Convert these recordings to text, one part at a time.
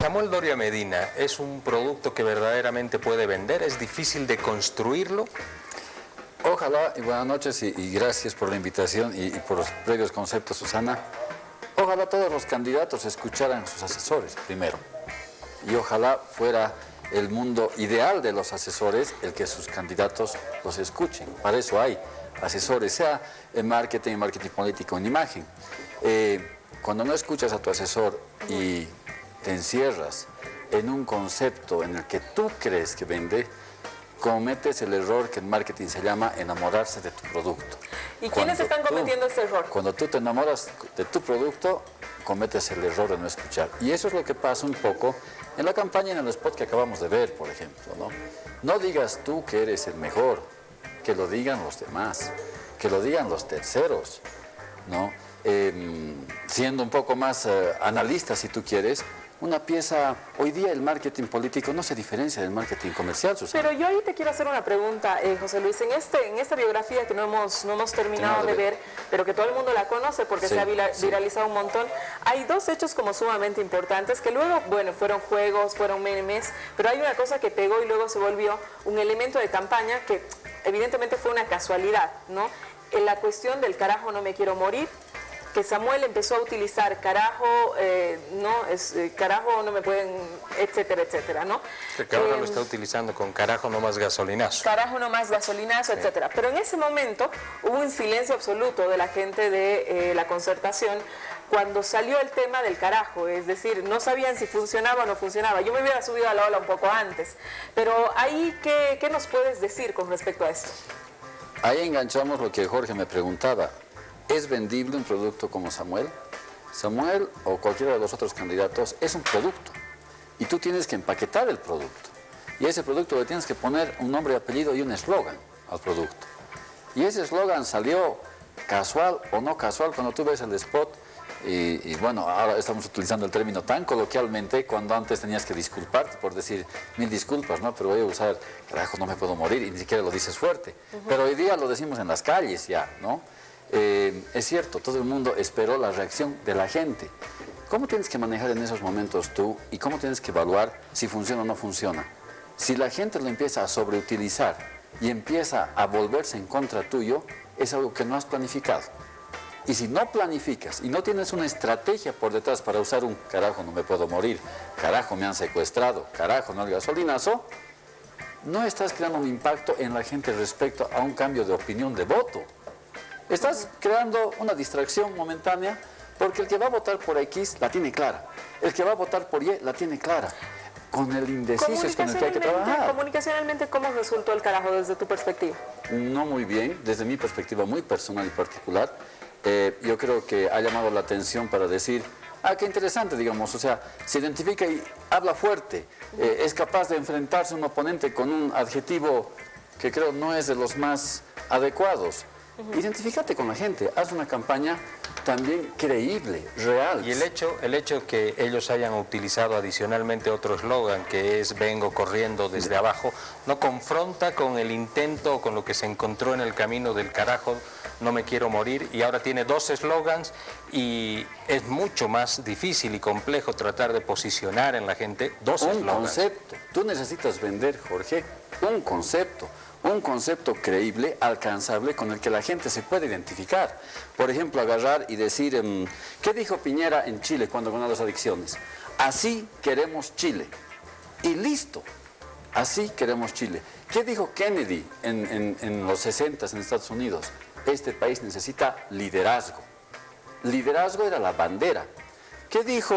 Samuel Doria Medina, ¿es un producto que verdaderamente puede vender? ¿Es difícil de construirlo? Ojalá, y buenas noches y gracias por la invitación y por los previos conceptos, Susana. Ojalá todos los candidatos escucharan a sus asesores primero. Y ojalá fuera el mundo ideal de los asesores el que sus candidatos los escuchen. Para eso hay asesores, sea en marketing político, en imagen. Cuando no escuchas a tu asesor y te encierras en un concepto en el que tú crees que vende, cometes el error que en marketing se llama enamorarse de tu producto. ¿Y quiénes están cometiendo ese error? Cuando tú te enamoras de tu producto, cometes el error de no escuchar. Y eso es lo que pasa un poco en la campaña y en el spot que acabamos de ver, por ejemplo, ¿no? No digas tú que eres el mejor, que lo digan los demás, que lo digan los terceros, ¿no? Siendo un poco más analista, si tú quieres, una pieza, hoy día el marketing político no se diferencia del marketing comercial, Susana. Pero yo ahí te quiero hacer una pregunta, José Luis. En esta biografía que no hemos terminado de ver, pero que todo el mundo la conoce porque se ha viralizado un montón, hay dos hechos como sumamente importantes que luego, bueno, fueron juegos, fueron memes, pero hay una cosa que pegó y luego se volvió un elemento de campaña que evidentemente fue una casualidad, ¿no? En la cuestión del carajo no me quiero morir, que Samuel empezó a utilizar carajo, carajo no me pueden, etcétera, etcétera, ¿no? Que ahora lo está utilizando con carajo no más gasolinazo. Carajo no más gasolinazo, etcétera. Pero en ese momento hubo un silencio absoluto de la gente de la Concertación cuando salió el tema del carajo, es decir, no sabían si funcionaba o no funcionaba. Yo me hubiera subido a la ola un poco antes, pero ahí, ¿qué nos puedes decir con respecto a esto? Ahí enganchamos lo que Jorge me preguntaba. ¿Es vendible un producto como Samuel? Samuel o cualquiera de los otros candidatos es un producto y tú tienes que empaquetar el producto y a ese producto le tienes que poner un nombre y apellido y un eslogan al producto. Y ese eslogan salió casual o no casual cuando tú ves el spot y bueno, ahora estamos utilizando el término tan coloquialmente cuando antes tenías que disculparte por decir 1000 disculpas, ¿no? Pero voy a usar, carajo, no me puedo morir y ni siquiera lo dices fuerte. Pero hoy día lo decimos en las calles ya, ¿no? Es cierto, todo el mundo esperó la reacción de la gente. ¿Cómo tienes que manejar en esos momentos tú y cómo tienes que evaluar si funciona o no funciona? Si la gente lo empieza a sobreutilizar y empieza a volverse en contra tuyo, es algo que no has planificado. Y si no planificas y no tienes una estrategia por detrás para usar un carajo no me puedo morir, carajo me han secuestrado, carajo no el gasolinazo, no estás creando un impacto en la gente respecto a un cambio de opinión de voto. Estás creando una distracción momentánea porque el que va a votar por X la tiene clara. El que va a votar por Y la tiene clara. Con el indeciso es con el que hay que trabajar. Comunicacionalmente, ¿cómo resultó el carajo desde tu perspectiva? No muy bien, desde mi perspectiva muy personal y particular. Yo creo que ha llamado la atención para decir, qué interesante, digamos, o sea, se identifica y habla fuerte. Es capaz de enfrentarse a un oponente con un adjetivo que creo no es de los más adecuados. Identifícate con la gente, haz una campaña también creíble, real. Y el hecho que ellos hayan utilizado adicionalmente otro eslogan que es vengo corriendo desde abajo, ¿no confronta con el intento, con lo que se encontró en el camino del carajo, no me quiero morir? Y ahora tiene dos eslogans y es mucho más difícil y complejo tratar de posicionar en la gente dos eslogans. Un concepto, tú necesitas vender, Jorge, un concepto creíble, alcanzable, con el que la gente se puede identificar. Por ejemplo, agarrar y decir, ¿qué dijo Piñera en Chile cuando ganó las elecciones? Así queremos Chile. Y listo, así queremos Chile. ¿Qué dijo Kennedy en los 60s en Estados Unidos? Este país necesita liderazgo. Liderazgo era la bandera. ¿Qué dijo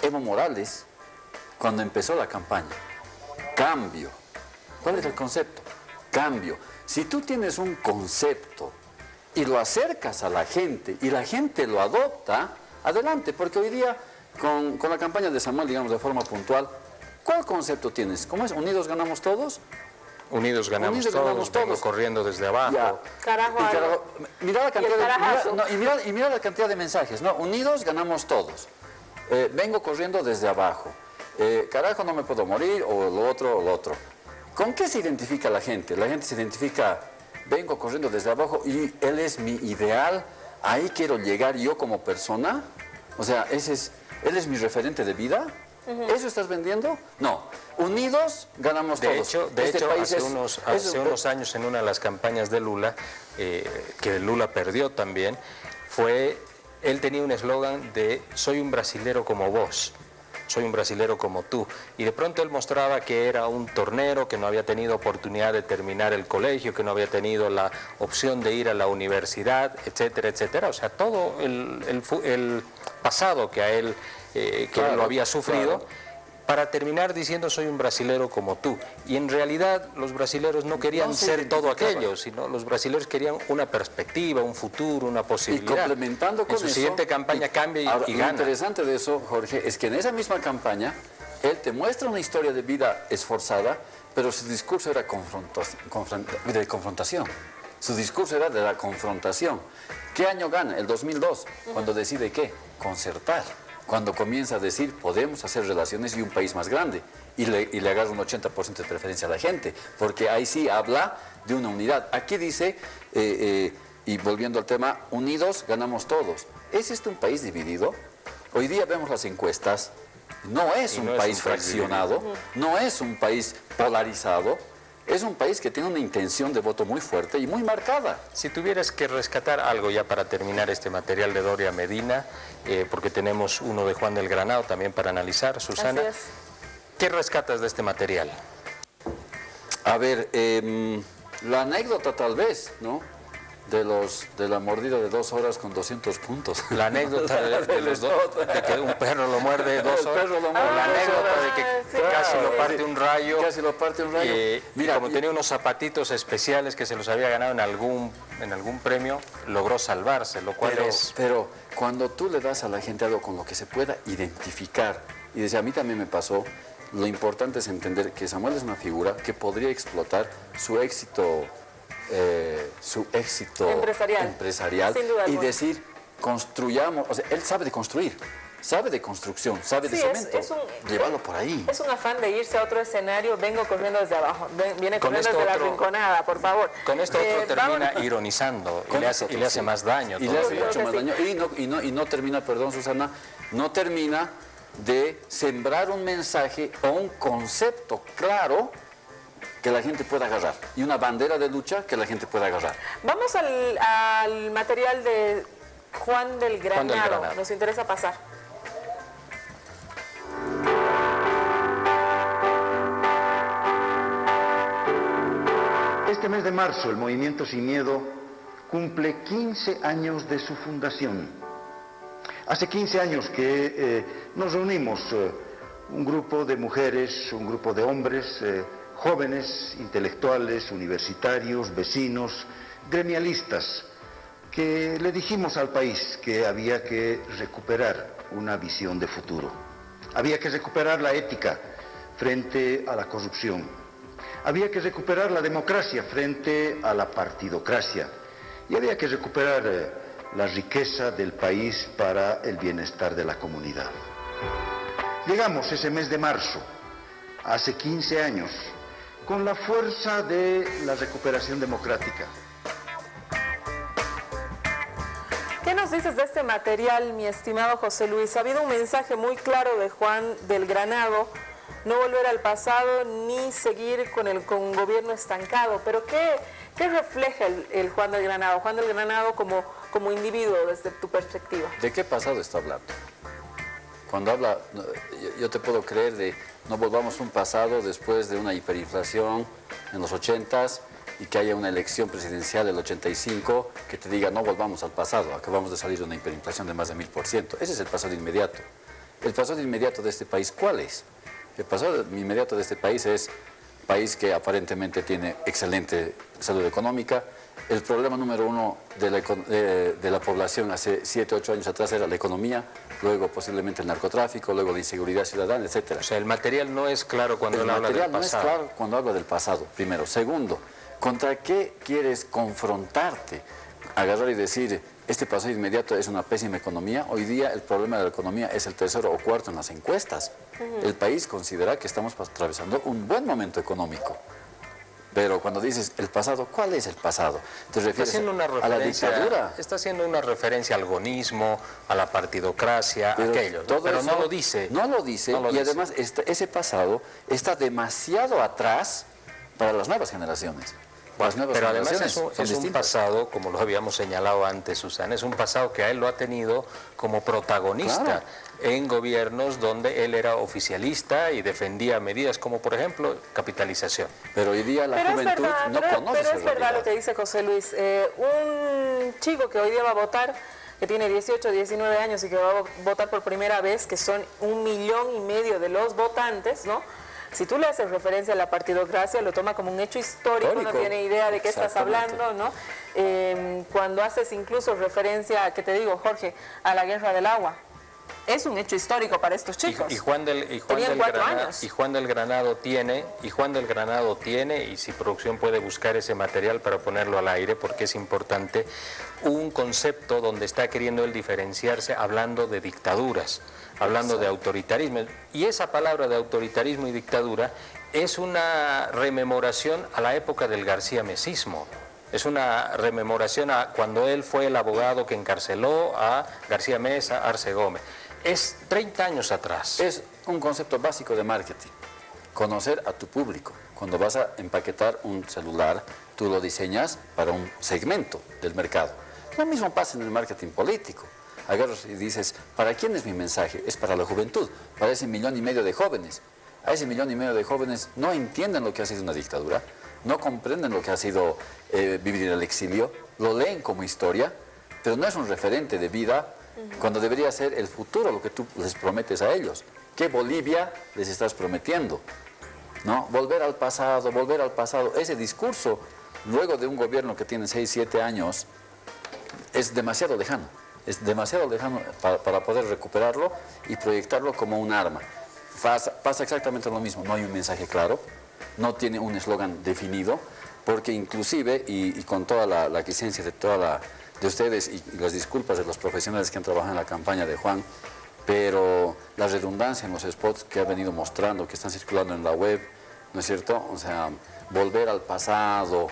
Evo Morales cuando empezó la campaña? Cambio. ¿Cuál es el concepto? Cambio. Si tú tienes un concepto y lo acercas a la gente y la gente lo adopta, adelante, porque hoy día con la campaña de Samuel, digamos de forma puntual, ¿cuál concepto tienes? ¿Cómo es? ¿Unidos ganamos todos? Unidos ganamos todos, vengo corriendo desde abajo. Ya. Carajo, mira la cantidad mira la cantidad de mensajes, ¿no? Unidos ganamos todos. Vengo corriendo desde abajo. Carajo, no me puedo morir, o lo otro. ¿Con qué se identifica la gente? La gente se identifica, vengo corriendo desde abajo y él es mi ideal, ahí quiero llegar yo como persona. O sea, él es mi referente de vida. ¿Eso estás vendiendo? No. Unidos, ganamos todos. De hecho, hace unos años en una de las campañas de Lula, que Lula perdió también, él tenía un eslogan de soy un brasilero como vos. Soy un brasilero como tú. Y de pronto él mostraba que era un tornero, que no había tenido oportunidad de terminar el colegio, que no había tenido la opción de ir a la universidad, etcétera, etcétera. O sea, todo el pasado que a él, él lo había sufrido, para terminar diciendo soy un brasilero como tú. Y en realidad los brasileros no querían ser todo aquello, sino los brasileros querían una perspectiva, un futuro, una posibilidad. Y complementando con eso, en su siguiente campaña cambia y gana. Lo interesante de eso, Jorge, es que en esa misma campaña él te muestra una historia de vida esforzada, pero su discurso era de confrontación. Su discurso era de la confrontación. ¿Qué año gana? El 2002, cuando decide ¿qué? Concertar. Cuando comienza a decir, podemos hacer relaciones y un país más grande, y le agarra un 80% de preferencia a la gente, porque ahí sí habla de una unidad. Aquí dice, y volviendo al tema, unidos ganamos todos. ¿Es este un país dividido? Hoy día vemos las encuestas, no es un país fraccionado, no es un país polarizado, es un país que tiene una intención de voto muy fuerte y muy marcada. Si tuvieras que rescatar algo ya para terminar este material de Doria Medina, porque tenemos uno de Juan del Granado también para analizar, Susana, ¿qué rescatas de este material? A ver, la anécdota tal vez, ¿no? De la mordida de 2 horas con 200 puntos. La anécdota de que un perro lo muerde 2 horas. La anécdota de que casi lo parte un rayo. Casi lo parte un rayo. Mira, como tenía unos zapatitos especiales que se los había ganado en algún premio, logró salvarse, lo cual Pero cuando tú le das a la gente algo con lo que se pueda identificar, y desde a mí también me pasó, lo importante es entender que Samuel es una figura que podría explotar su éxito empresarial y decir, construyamos, o sea, él sabe de construir, sabe de construcción, sabe de cemento, llévalo por ahí. Es un afán de irse a otro escenario, vengo corriendo desde abajo, viene corriendo desde la rinconada, por favor. Con esto otro termina ironizando y le hace más daño. Y le hace mucho más daño, y no termina, perdón Susana, no termina de sembrar un mensaje o un concepto claro que la gente pueda agarrar, y una bandera de lucha que la gente pueda agarrar. Vamos al material de Juan del Granado, nos interesa pasar. Este mes de marzo, el Movimiento Sin Miedo cumple 15 años de su fundación. Hace 15 años que nos reunimos, un grupo de mujeres, un grupo de hombres, jóvenes, intelectuales, universitarios, vecinos, gremialistas, que le dijimos al país que había que recuperar una visión de futuro. Había que recuperar la ética frente a la corrupción. Había que recuperar la democracia frente a la partidocracia. Y había que recuperar la riqueza del país para el bienestar de la comunidad. Llegamos ese mes de marzo, hace 15 años, con la fuerza de la recuperación democrática. ¿Qué nos dices de este material, mi estimado José Luis? Ha habido un mensaje muy claro de Juan del Granado, no volver al pasado ni seguir con un gobierno estancado, pero ¿qué refleja el Juan del Granado? Juan del Granado como individuo desde tu perspectiva. ¿De qué pasado está hablando? Cuando habla, yo te puedo creer de no volvamos a un pasado después de una hiperinflación en los 80s y que haya una elección presidencial del 85 que te diga no volvamos al pasado, acabamos de salir de una hiperinflación de más de 1000%. Ese es el pasado inmediato. El pasado inmediato de este país, ¿cuál es? El pasado inmediato de este país es un país que aparentemente tiene excelente salud económica. El problema número uno de la población hace 7, 8 años atrás era la economía, luego posiblemente el narcotráfico, luego la inseguridad ciudadana, etc. O sea, el material no es claro cuando él habla del pasado. El material no es claro cuando habla del pasado, primero. Segundo, ¿contra qué quieres confrontarte? Agarrar y decir, este pasado inmediato es una pésima economía. Hoy día el problema de la economía es el tercero o cuarto en las encuestas. El país considera que estamos atravesando un buen momento económico. Pero cuando dices el pasado, ¿cuál es el pasado? ¿Te refieres a la dictadura? Está haciendo una referencia al gonismo, a la partidocracia, aquello, ¿no? Pero no lo dice. No lo dice, y además ese pasado está demasiado atrás para las nuevas generaciones. Pero además es un pasado, como lo habíamos señalado antes, Susana, es un pasado que a él lo ha tenido como protagonista en gobiernos donde él era oficialista y defendía medidas como, por ejemplo, capitalización. Pero hoy día la juventud no conoce. Pero es verdad lo que dice José Luis. Un chico que hoy día va a votar, que tiene 18, 19 años y que va a votar por primera vez, que son 1,5 millones de los votantes, ¿no? Si tú le haces referencia a la partidocracia, lo toma como un hecho histórico, no tiene idea de qué estás hablando, ¿no? Cuando haces incluso referencia, que te digo, Jorge, a la guerra del agua, es un hecho histórico para estos chicos. Y Juan del Granado tiene, y si producción puede buscar ese material para ponerlo al aire, porque es importante, un concepto donde está queriendo él diferenciarse hablando de dictaduras, hablando de autoritarismo. Y esa palabra de autoritarismo y dictadura es una rememoración a la época del garcía-mesismo. Es una rememoración a cuando él fue el abogado que encarceló a García Meza, Arce Gómez. Es 30 años atrás. Es un concepto básico de marketing. Conocer a tu público. Cuando vas a empaquetar un celular, tú lo diseñas para un segmento del mercado. Lo mismo pasa en el marketing político. Agarras y dices, ¿para quién es mi mensaje? Es para la juventud, para ese 1,5 millones de jóvenes. A ese 1,5 millones de jóvenes no entienden lo que ha sido una dictadura, no comprenden lo que ha sido vivir en el exilio, lo leen como historia, pero no es un referente de vida cuando debería ser el futuro lo que tú les prometes a ellos. ¿Qué Bolivia les estás prometiendo? ¿No? Volver al pasado, ese discurso, luego de un gobierno que tiene 6, 7 años, es demasiado lejano. Es demasiado lejano para poder recuperarlo y proyectarlo como un arma. Pasa exactamente lo mismo, no hay un mensaje claro, no tiene un eslogan definido, porque inclusive, y con toda la licencia de ustedes y las disculpas de los profesionales que han trabajado en la campaña de Juan, pero la redundancia en los spots que ha venido mostrando, que están circulando en la web, ¿no es cierto? O sea, volver al pasado.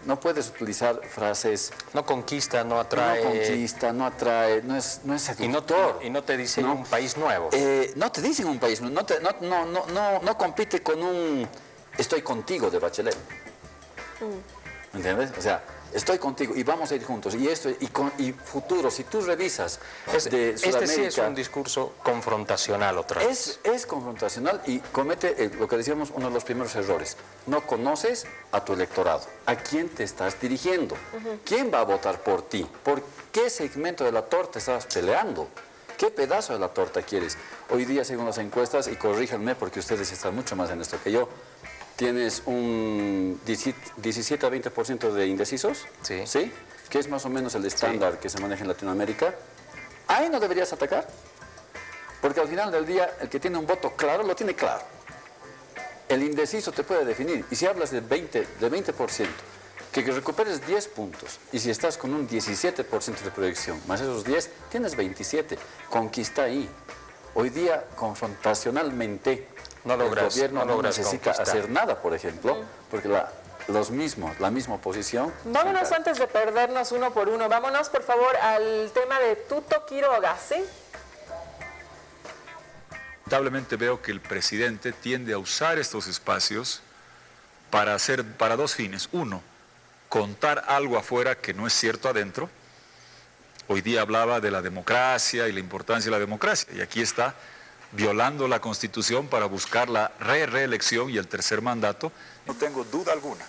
No puedes utilizar frases... No conquista, no atrae... No conquista, no atrae, no es seductor. Y no te dicen un país nuevo. No te dicen un país nuevo, no compite con un estoy contigo de Bachelet. ¿Me entiendes? O sea, estoy contigo y vamos a ir juntos. Y futuro, si tú revisas de Sudamérica... Este sí es un discurso confrontacional otra vez. Es confrontacional y comete lo que decíamos, uno de los primeros errores. No conoces a tu electorado, a quién te estás dirigiendo, quién va a votar por ti, por qué segmento de la torta estás peleando, qué pedazo de la torta quieres. Hoy día, según las encuestas, y corríjanme porque ustedes están mucho más en esto que yo, tienes un 17 a 20% de indecisos, ¿sí? Que es más o menos el estándar que se maneja en Latinoamérica. Ahí no deberías atacar, porque al final del día el que tiene un voto claro, lo tiene claro. El indeciso te puede definir, y si hablas de 20%, que recuperes 10 puntos, y si estás con un 17% de proyección, más esos 10, tienes 27, conquista ahí. Hoy día, confrontacionalmente, el gobierno no necesita hacer nada, por ejemplo, porque la misma oposición... Vámonos antes de perdernos uno por uno, vámonos por favor al tema de Tuto Quiroga, ¿sí? Lamentablemente veo que el presidente tiende a usar estos espacios para dos fines. Uno, contar algo afuera que no es cierto adentro. Hoy día hablaba de la democracia y la importancia de la democracia, y aquí está violando la Constitución para buscar la reelección y el tercer mandato. No tengo duda alguna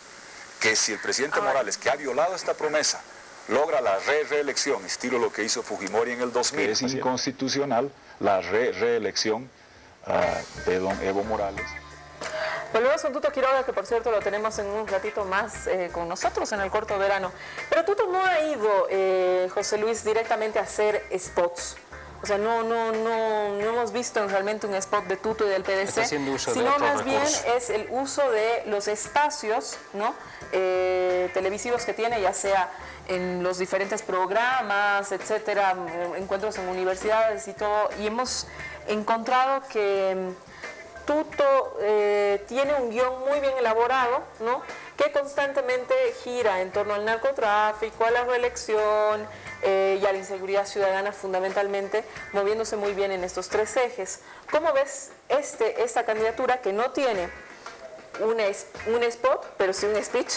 que si el presidente Morales, que ha violado esta promesa, logra la reelección, estilo lo que hizo Fujimori en el 2000. Es inconstitucional la reelección de don Evo Morales. Volvemos con Tuto Quiroga, que por cierto lo tenemos en un ratito más con nosotros en el corto verano. Pero Tuto no ha ido, José Luis, directamente a hacer spots. O sea, no hemos visto realmente un spot de Tuto y del PDC, sino más bien es el uso de los espacios, ¿no? Televisivos que tiene, ya sea en los diferentes programas, etcétera, encuentros en universidades y todo, y hemos encontrado que Tuto tiene un guión muy bien elaborado, ¿no?, que constantemente gira en torno al narcotráfico, a la reelección y a la inseguridad ciudadana fundamentalmente, moviéndose muy bien en estos tres ejes. ¿Cómo ves esta candidatura que no tiene un spot, pero sí un speech?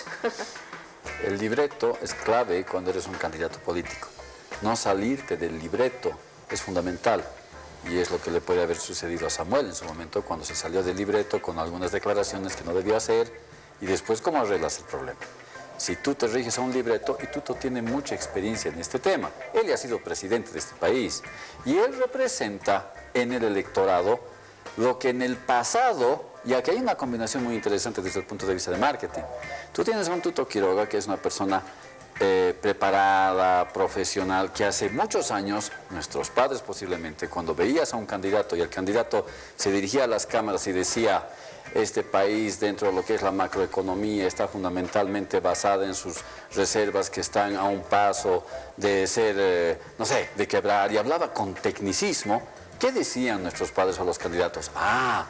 El libreto es clave cuando eres un candidato político. No salirte del libreto es fundamental. Y es lo que le puede haber sucedido a Samuel en su momento, cuando se salió del libreto con algunas declaraciones que no debía hacer, y después cómo arreglas el problema. Si tú te riges a un libreto, y Tuto tiene mucha experiencia en este tema, él ya ha sido presidente de este país, y él representa en el electorado lo que en el pasado, y aquí hay una combinación muy interesante desde el punto de vista de marketing. Tú tienes a un Tuto Quiroga, que es una persona preparada, profesional, que hace muchos años, nuestros padres posiblemente, cuando veías a un candidato y el candidato se dirigía a las cámaras y decía: este país, dentro de lo que es la macroeconomía, está fundamentalmente basada en sus reservas que están a un paso de ser, no sé, de quebrar, y hablaba con tecnicismo. ¿Qué decían nuestros padres a los candidatos? Ah,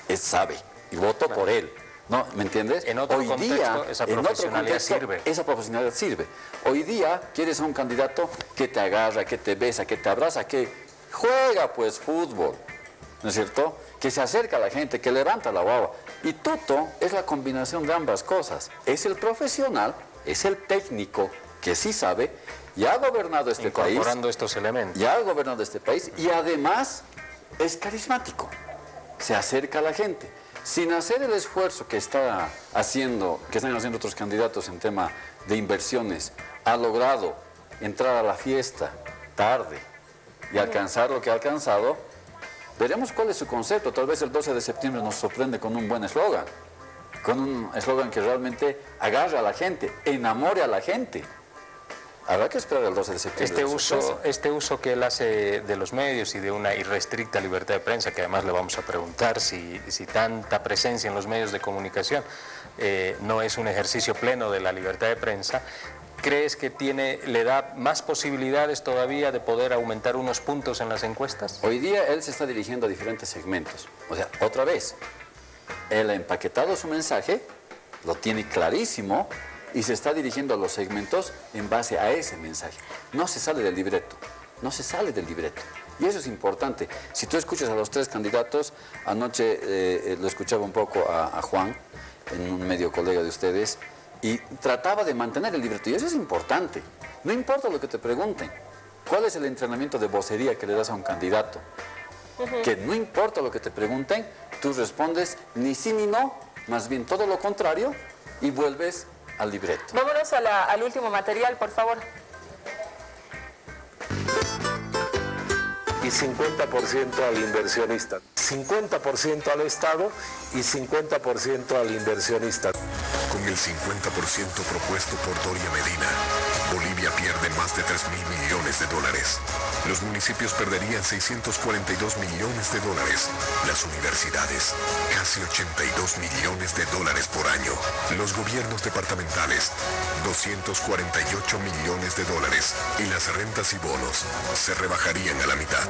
él sabe, y voto por él. ¿No? ¿Me entiendes? En otro contexto, esa profesionalidad sirve. Esa profesionalidad sirve. Hoy día quieres a un candidato que te agarra, que te besa, que te abraza, que juega pues fútbol, ¿no es cierto? Que se acerca a la gente, que levanta la guagua. Y Tuto es la combinación de ambas cosas. Es el profesional, es el técnico que sí sabe, y ha gobernado este país. Incorporando estos elementos. Ya ha gobernado este país, y además es carismático. Se acerca a la gente. Sin hacer el esfuerzo que están haciendo otros candidatos en tema de inversiones, ha logrado entrar a la fiesta tarde y alcanzar lo que ha alcanzado. Veremos cuál es su concepto. Tal vez el 12 de septiembre nos sorprende con un buen eslogan, con un eslogan que realmente agarre a la gente, enamore a la gente. Habrá que esperar el 12 de septiembre. Este uso que él hace de los medios y de una irrestricta libertad de prensa, que además le vamos a preguntar si tanta presencia en los medios de comunicación no es un ejercicio pleno de la libertad de prensa, ¿crees que le da más posibilidades todavía de poder aumentar unos puntos en las encuestas? Hoy día él se está dirigiendo a diferentes segmentos. O sea, otra vez, él ha empaquetado su mensaje, lo tiene clarísimo, y se está dirigiendo a los segmentos en base a ese mensaje. No se sale del libreto, no se sale del libreto. Y eso es importante. Si tú escuchas a los tres candidatos, anoche lo escuchaba un poco a Juan, en un medio colega de ustedes, y trataba de mantener el libreto. Y eso es importante. No importa lo que te pregunten. ¿Cuál es el entrenamiento de vocería que le das a un candidato? Que no importa lo que te pregunten, tú respondes ni sí ni no, más bien todo lo contrario, y vuelves al libreto. Vámonos al último material, por favor. Y 50% al inversionista, 50% al Estado y 50% al inversionista. Con el 50% propuesto por Doria Medina, Bolivia pierde más de 3.000 millones de dólares. Los municipios perderían 642 millones de dólares. Las universidades, casi 82 millones de dólares por año. Los gobiernos departamentales, 248 millones de dólares. Y las rentas y bonos se rebajarían a la mitad.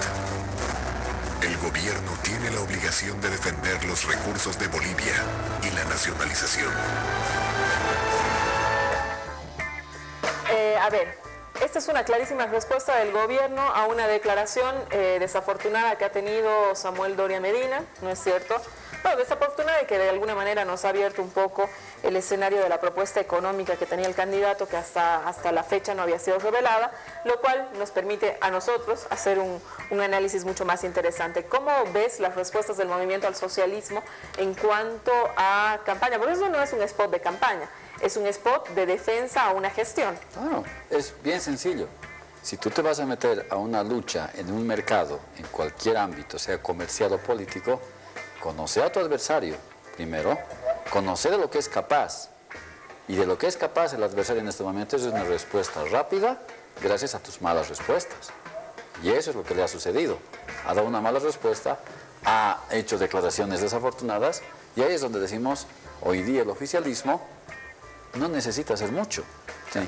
El gobierno tiene la obligación de defender los recursos de Bolivia y la nacionalización. A ver, esta es una clarísima respuesta del gobierno a una declaración desafortunada que ha tenido Samuel Doria Medina, ¿no es cierto? Bueno, desafortunada y que de alguna manera nos ha abierto un poco el escenario de la propuesta económica que tenía el candidato, que hasta la fecha no había sido revelada, lo cual nos permite a nosotros hacer un análisis mucho más interesante. ¿Cómo ves las respuestas del movimiento al socialismo en cuanto a campaña? Porque eso no es un spot de campaña, es un spot de defensa a una gestión. Claro, es bien sencillo. Si tú te vas a meter a una lucha en un mercado, en cualquier ámbito, sea comercial o político, conoce a tu adversario, primero, conocer de lo que es capaz. Y de lo que es capaz el adversario en este momento es una respuesta rápida gracias a tus malas respuestas. Y eso es lo que le ha sucedido. Ha dado una mala respuesta, ha hecho declaraciones desafortunadas, y ahí es donde decimos, hoy día el oficialismo no necesita hacer mucho.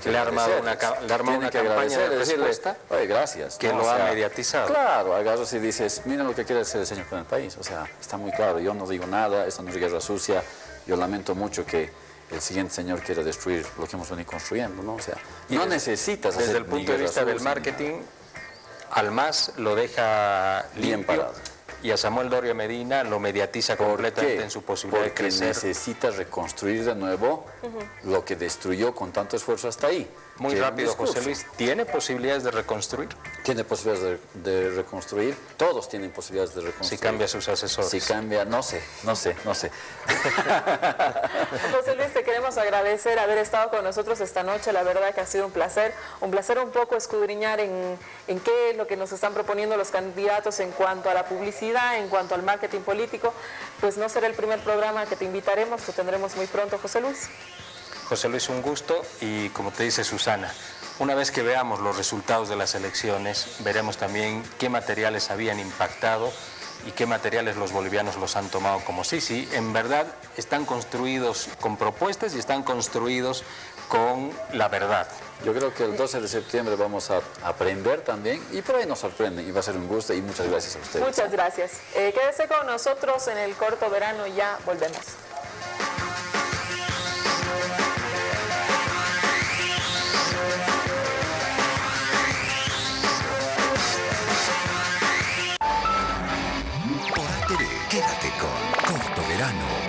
Le ha armado una campaña de respuesta, oye, gracias. Que lo ha mediatizado. Claro, agarras y dices, mira lo que quiere hacer el señor con el país. O sea, está muy claro, yo no digo nada, esto no es guerra sucia, yo lamento mucho que el siguiente señor quiera destruir lo que hemos venido construyendo, ¿no? O sea, no necesitas hacer desde el punto de vista del marketing, al MAS lo deja bien parado. Y a Samuel Doria Medina lo mediatiza completamente en su posibilidad de crecer. Porque necesita reconstruir de nuevo lo que destruyó con tanto esfuerzo hasta ahí. Muy rápido, José Luis, ¿tiene posibilidades de reconstruir? Tiene posibilidades de reconstruir, todos tienen posibilidades de reconstruir. Si cambia sus asesores. Si cambia, no sé. José Luis, te queremos agradecer haber estado con nosotros esta noche, la verdad que ha sido un placer un poco escudriñar en qué es lo que nos están proponiendo los candidatos en cuanto a la publicidad, en cuanto al marketing político. Pues no será el primer programa que te invitaremos, lo tendremos muy pronto, José Luis. José Luis, un gusto, y como te dice Susana, una vez que veamos los resultados de las elecciones, veremos también qué materiales habían impactado y qué materiales los bolivianos los han tomado como sí, en verdad están construidos con propuestas y están construidos con la verdad. Yo creo que el 12 de septiembre vamos a aprender también y por ahí nos sorprenden y va a ser un gusto y muchas gracias a ustedes. Muchas gracias. Quédese con nosotros en el corto verano y ya volvemos. Quédate con Corto Verano.